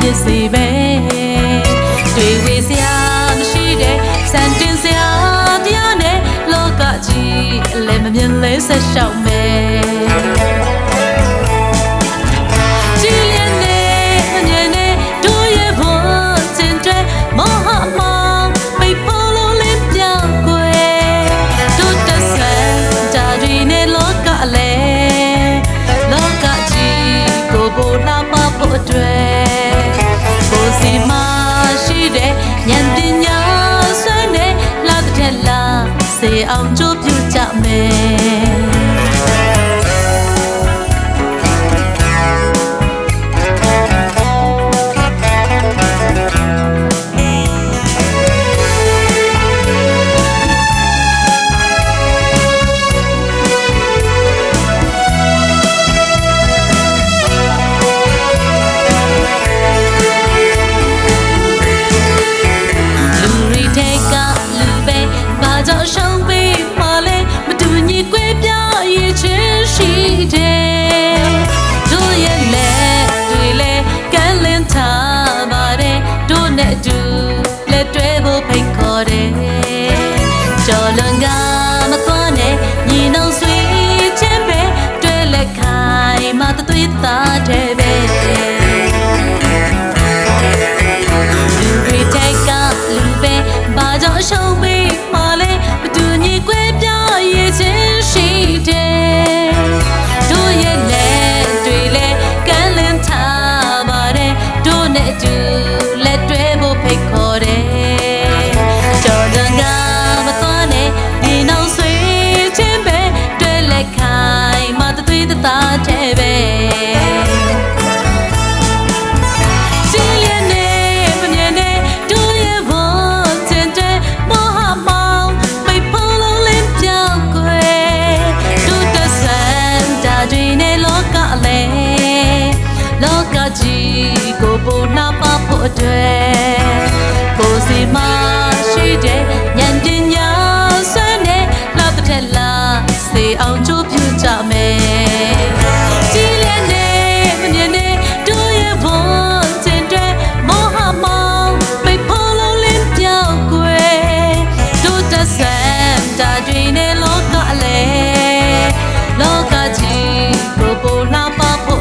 ဖြစ်စေပဲတွေ့ဝေစရာမရှိတဲ့စံတင်စရာတရားနဲ့လောကကြီးအလည်းမမြင်လဲဆက်ရှောက်မယ်ကိုစီမရှိတဲ့ဉာဏ်ပညာဆွဲနဲ့လာတဲ့လာစေအောင်ကြိုးပြကြမယ်ကျော်လွန်ကမသွားနဲ့ညီနှောင်ဆွေချင်းပဲတွေ့လက်ခိုင်မသွေးသားတဲ့ပဲလူတွေတိုက်ကလူပဲဘာကြောင့်ရှုံးပြီးမှလဲမတူညီကွဲပြားရဲ့ချင်းရှိတယ်တို့ရဲ့လက်တွေလဲကမ်းလင်းထားပါတယ်တို့နဲ့တူလက်တွဲဖို့ဖိတ်ခေါ်တယ်ကျော်လွန်ကသားတဲ့ပဲကြည်လျက်နေမမြင်နဲ့တို့ရဲ့ဘဝတင်တဲ့မဟာမောင်မိဖို့လုံးလင်းပြောင်းကွယ်တို့တဆန်တာတွေနဲ့လောကလည်းလောကကြီးကိုပုံနာပါဖို့အတွက်ကိုစီမရှိတဲ့ဉာဏ်ပညာဆွဲနဲ့လာတဲ့လာစေအောင်ကြိုးပြကြမယ်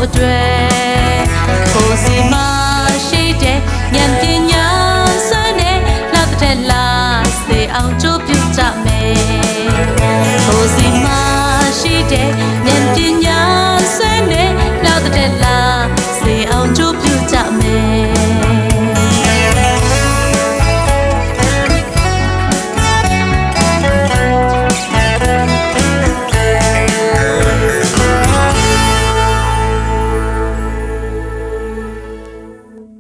အတွက်ကိုစီမရှိတဲ့ဉာဏ်ပညာဆွဲနဲ့လာတဲ့လာစေအောင်ကြိုးပြကြမယ်ကိုစီမရှိတဲ့ဉာဏ်ပညာဆွဲနဲ့လာတဲ့လာ